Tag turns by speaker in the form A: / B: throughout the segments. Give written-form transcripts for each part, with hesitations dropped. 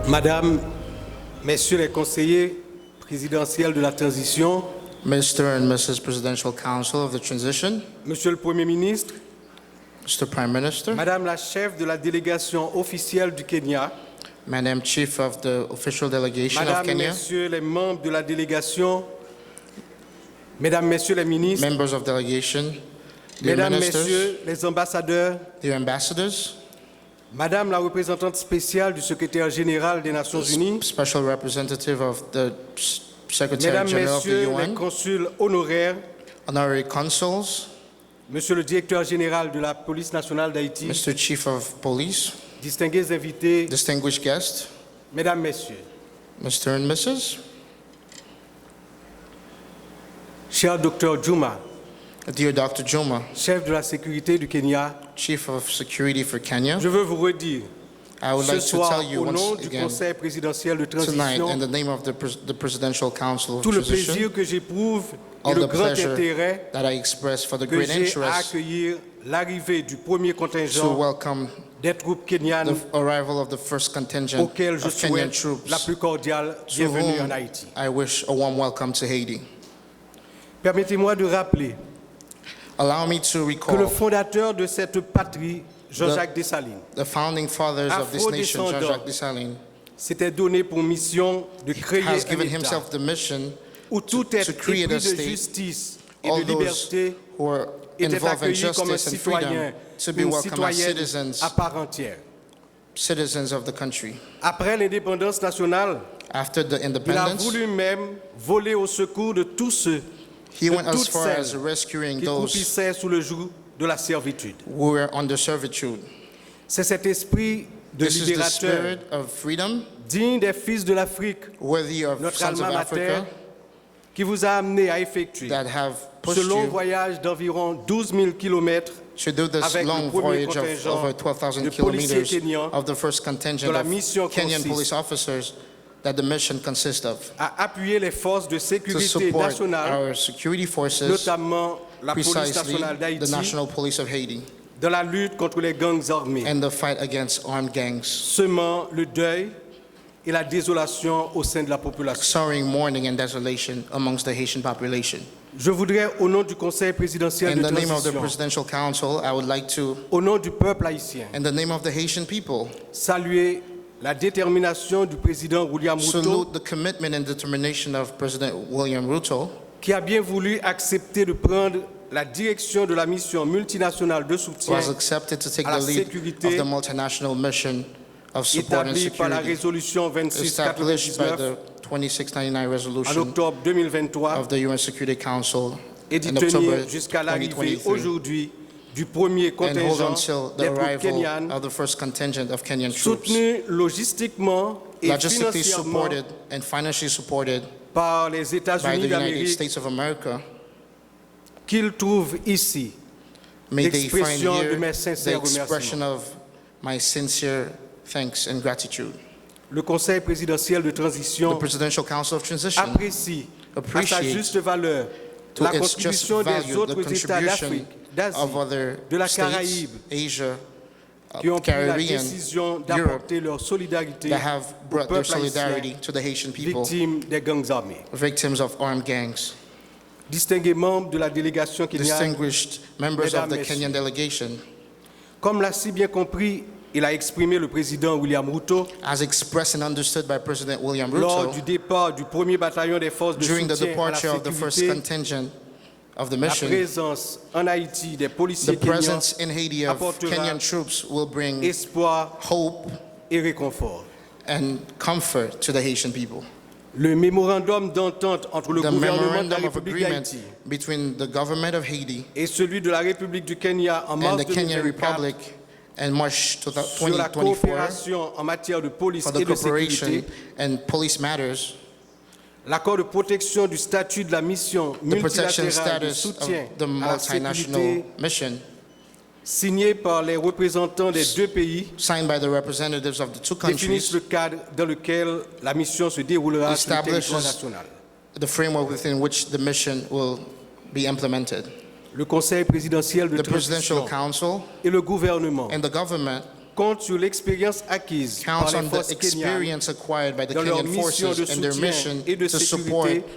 A: Madame, Messieurs les conseillers présidentiels de la transition,
B: Mr. and Mrs. Presidential Council of the Transition,
A: Monsieur le Premier ministre,
B: Mr. Prime Minister,
A: Madame la chef de la délégation officielle du Kenya,
B: Madam Chief of the Official Delegation of
A: Madame,
B: Kenya,
A: Messieurs les membres de la délégation, Mesdames, Messieurs les ministres,
B: members of delegation, dear
A: Mesdames,
B: ministers,
A: Messieurs les ambassadeurs,
B: dear ambassadors,
A: Madame la représentante spéciale du secrétaire général des Nations Unies,
B: special representative of the Secretary
A: Mesdames,
B: General of the
A: Messieurs les
B: UN,
A: consuls honoraires,
B: honorary consuls,
A: Monsieur le directeur général de la police nationale d'Haïti,
B: Mr. Chief of Police,
A: distingués invités,
B: distinguished guests,
A: Mesdames, Messieurs,
B: Mr. and Mrs.,
A: cher Dr Juma,
B: dear Dr. Juma,
A: chef de la sécurité du Kenya,
B: Chief of Security for Kenya,
A: je veux vous redire
B: I would
A: ce
B: like to
A: soir
B: tell you
A: au nom
B: once
A: du
B: again
A: Conseil présidentiel de
B: tonight,
A: transition
B: in the name of the Presidential Council of
A: tout le
B: Transition,
A: plaisir que j'éprouve et
B: all
A: le
B: the
A: grand
B: pleasure
A: intérêt
B: that I express for the
A: que
B: great
A: j'ai à
B: interest
A: accueillir l'arrivée du premier
B: to
A: contingent
B: welcome
A: des troupes kenyanes
B: the arrival of the first contingent
A: auxquels je
B: of Kenyan
A: souhaite la
B: troops,
A: plus cordiale
B: to
A: bienvenue en
B: whom
A: Haïti.
B: I wish a warm welcome to Haiti.
A: Permettez-moi de rappeler
B: Allow me to
A: que le
B: recall
A: fondateur de cette patrie, Jean-Jacques Dessalines,
B: the founding fathers of this nation,
A: Afro-descendant,
B: Jean-Jacques Dessalines,
A: s'était donné pour mission de créer
B: has
A: un
B: given
A: État
B: himself the mission
A: où tout
B: to
A: être
B: create
A: épris
B: a
A: de
B: state,
A: justice et
B: all
A: de
B: those
A: liberté
B: who are
A: était
B: involved in
A: accueilli comme un
B: justice and
A: citoyen,
B: freedom to be
A: une
B: welcome as
A: citoyenne
B: citizens,
A: à part entière.
B: citizens of the country.
A: Après l'indépendance nationale,
B: After the
A: il a
B: independence,
A: voulu même voler au secours de tous ceux,
B: he
A: de
B: went as
A: toutes
B: far as
A: celles
B: rescuing
A: qui
B: those
A: croupissaient sous le joug de la servitude.
B: who were under servitude.
A: C'est cet esprit de
B: This is the
A: libérateur,
B: spirit of freedom,
A: digne des fils de l'Afrique,
B: worthy of
A: notre
B: sons of
A: alma mater,
B: Africa,
A: qui vous a amené à effectuer
B: that have
A: ce
B: pushed
A: long
B: you
A: voyage d'environ 12 000 kilomètres
B: to do this
A: avec
B: long
A: le premier
B: voyage of
A: contingent
B: over 12,000
A: de policiers
B: kilometers
A: kenyans
B: of the first
A: dont
B: contingent
A: la
B: of
A: mission
B: Kenyan
A: consiste
B: police officers that the mission consists of,
A: à appuyer les forces de
B: to
A: sécurité
B: support
A: nationales,
B: our security forces,
A: notamment la police
B: precisely
A: nationale
B: the
A: d'Haïti,
B: National Police of Haiti,
A: dans la lutte contre les gangs armés,
B: and the fight against armed gangs,
A: semant le deuil et la désolation au sein de la population.
B: sowing mourning and desolation amongst the Haitian population.
A: Je voudrais, au nom du Conseil présidentiel
B: In
A: de
B: the name of the
A: transition,
B: Presidential Council, I would like to,
A: au nom du peuple haïtien,
B: in the name of the Haitian people,
A: saluer la détermination du président William Ruto,
B: salute the commitment and determination of President William Ruto,
A: qui a bien voulu accepter de prendre la direction de la mission multinationale de
B: who
A: soutien
B: has accepted to take
A: à la
B: the lead
A: sécurité
B: of the multinational mission of support and
A: établie par la
B: security
A: résolution
B: established by
A: 2699
B: the 2699
A: en
B: resolution
A: octobre 2023
B: of the UN Security Council
A: et d'y
B: in October
A: tenir jusqu'à l'arrivée
B: 2023,
A: aujourd'hui du premier
B: and hold
A: contingent
B: until the
A: des troupes
B: arrival
A: kenyanes,
B: of the first contingent of Kenyan troops,
A: soutenu logistiquement et
B: logistically
A: financièrement
B: supported and financially supported
A: par les
B: by the
A: États-Unis
B: United
A: d'Amérique,
B: States of America.
A: qu'ils trouvent ici
B: May they find
A: l'expression de
B: here
A: mes
B: the
A: sincères
B: expression
A: remerciements.
B: of my sincere thanks and gratitude.
A: Le Conseil présidentiel de
B: The
A: transition
B: Presidential Council of Transition
A: apprécie à sa
B: appreciates
A: juste valeur
B: to
A: la
B: its just
A: contribution des
B: value the
A: autres États
B: contribution
A: d'Afrique, d'Asie,
B: of other
A: de la
B: states,
A: Caraïbe,
B: Asia,
A: qui ont pris la
B: Caribbean,
A: décision d'apporter leur solidarité
B: that have
A: au
B: brought their
A: peuple haïtien
B: solidarity to the Haitian people,
A: victime des gangs armés.
B: victims of armed gangs.
A: Distingués membres de la délégation kenyane,
B: Distinguished members of the
A: Mesdames,
B: Kenyan delegation,
A: comme l'a si bien compris et l'a exprimé le président William Ruto
B: as expressed and understood by President William
A: lors du
B: Ruto
A: départ du premier bataillon des forces de
B: during the
A: soutien à la
B: departure of the first
A: sécurité,
B: contingent of the
A: la
B: mission,
A: présence en Haïti des
B: the
A: policiers kenyans
B: presence in Haiti of
A: apportera
B: Kenyan troops will bring
A: espoir
B: hope
A: et réconfort.
B: and comfort to the Haitian people.
A: Le mémorandum d'entente entre le
B: The
A: gouvernement de la
B: memorandum of
A: République
B: agreement
A: d'Haïti
B: between the government of Haiti
A: et celui de la République du Kenya en
B: and
A: mars
B: the Kenyan
A: 2024
B: Republic in March
A: sur la
B: 2024
A: coopération en matière de police
B: for
A: et
B: the
A: de
B: cooperation
A: sécurité,
B: and police matters,
A: l'accord de protection du statut de la mission
B: the protection
A: multilatérale de
B: status of
A: soutien
B: the
A: à la
B: multinational
A: sécurité
B: mission
A: signé par les représentants des deux pays
B: signed by the representatives of the two
A: définissent
B: countries,
A: le cadre dans lequel la mission se déroulera sur le territoire
B: establishes
A: national.
B: the framework within which the mission will be implemented.
A: Le Conseil présidentiel de
B: The Presidential
A: transition
B: Council
A: et le gouvernement
B: and the government
A: compte sur l'expérience acquise par
B: counts
A: les
B: on the
A: forces kenyanes
B: experience acquired by the
A: dans leur
B: Kenyan
A: mission de
B: forces and their
A: soutien
B: mission
A: et de
B: to support
A: sécurité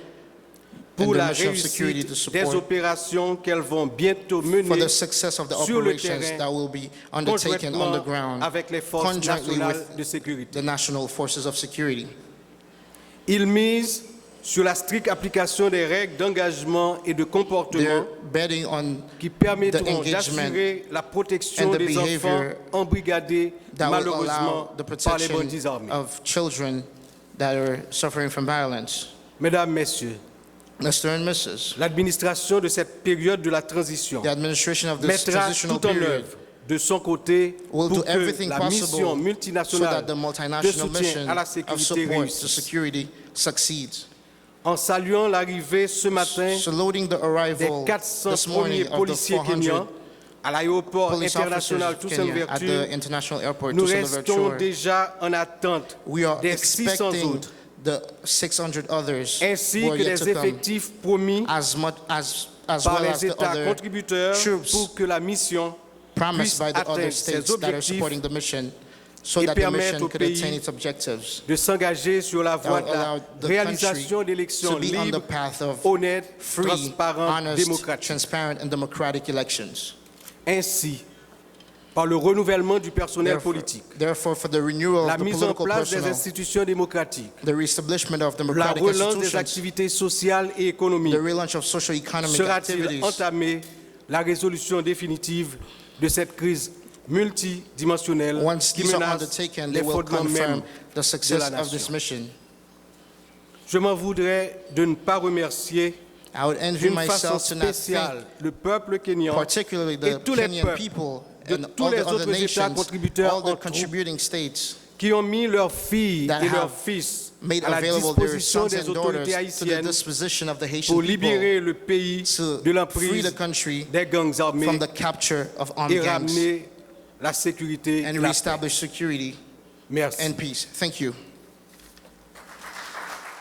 A: pour
B: and their
A: la
B: mission of security
A: réussite
B: to
A: des
B: support
A: opérations qu'elles vont bientôt
B: for
A: mener
B: the success of the
A: sur le
B: operations
A: terrain,
B: that will be undertaken on the
A: conjointement
B: ground,
A: avec les forces
B: conjointly
A: nationales
B: with
A: de sécurité.
B: the national forces of security.
A: Ils misent sur la stricte application des règles d'engagement et de comportement
B: They're betting on
A: qui
B: the
A: permettront
B: engagement
A: d'assurer la protection
B: and the
A: des enfants
B: behavior
A: embrigadés
B: that will
A: malheureusement
B: allow the
A: par les
B: protection
A: bandits armés.
B: of children that are suffering from violence.
A: Mesdames, Messieurs,
B: Mr. and Mrs.,
A: l'administration de cette période de la transition
B: the administration of this
A: mettra
B: transitional
A: tout en
B: period
A: œuvre de son côté
B: will
A: pour
B: do
A: que
B: everything
A: la
B: possible
A: mission
B: so
A: multinationale
B: that the
A: de
B: multinational
A: soutien
B: mission
A: à la
B: of
A: sécurité
B: support to
A: réussisse.
B: security succeeds.
A: En saluant l'arrivée ce matin
B: Saluting the
A: des
B: arrival
A: 400
B: this
A: premiers
B: morning of the
A: policiers
B: 400
A: kenyans à l'aéroport
B: police officers
A: international
B: of
A: Toussaint
B: Kenya at the
A: Louverture,
B: international airport
A: nous
B: Toussaint
A: restons
B: Louverture.
A: déjà en attente
B: We are
A: des 600
B: expecting
A: autres,
B: the 600 others
A: ainsi
B: who are
A: que
B: yet
A: des
B: to come,
A: effectifs promis
B: as
A: par
B: well as
A: les
B: the
A: États
B: other
A: contributeurs
B: troops
A: pour que la mission
B: promised
A: puisse
B: by the other
A: atteindre ses
B: states that are
A: objectifs
B: supporting the mission, so
A: et
B: that the
A: permettre
B: mission
A: au
B: could
A: pays
B: attain its objectives.
A: de s'engager sur la voie
B: That
A: de
B: will
A: la
B: allow the
A: réalisation
B: country
A: d'élections
B: to be on the
A: libres,
B: path of
A: honnêtes,
B: free,
A: transparentes,
B: honest,
A: démocratiques.
B: transparent, and democratic elections.
A: Ainsi, par le renouvellement du personnel politique,
B: Therefore, for the renewal
A: la
B: of the
A: mise en
B: political
A: place des
B: personnel,
A: institutions démocratiques,
B: the reestablishment of
A: la
B: democratic
A: relance des
B: institutions,
A: activités sociales et économiques,
B: the relaunch of socio-economic
A: sera-t-il
B: activities,
A: entamé la résolution définitive de cette crise multidimensionnelle
B: once
A: qui
B: these are
A: menace
B: undertaken,
A: les
B: they will
A: fondements même
B: confirm the
A: de
B: success
A: la
B: of this
A: nation.
B: mission.
A: Je m'en voudrais de ne pas remercier
B: I would envy
A: d'une façon
B: myself to not thank
A: spéciale le peuple kenyan
B: particularly
A: et
B: the
A: tous les
B: Kenyan
A: peuples
B: people
A: de
B: and
A: tous
B: all
A: les
B: the other
A: autres États
B: nations,
A: contributeurs
B: all the
A: en troupe
B: contributing states
A: qui ont mis leurs filles
B: that
A: et leurs
B: have
A: fils
B: made
A: à la
B: available their
A: disposition
B: sons
A: des
B: and daughters
A: autorités
B: to the
A: haïtiennes
B: disposition of the Haitian
A: pour
B: people
A: libérer le pays
B: to
A: de
B: free
A: l'emprise
B: the country
A: des gangs armés
B: from the capture of armed
A: et
B: gangs
A: ramener la sécurité et
B: and
A: la paix.
B: reestablish security
A: Merci.
B: and peace. Thank you.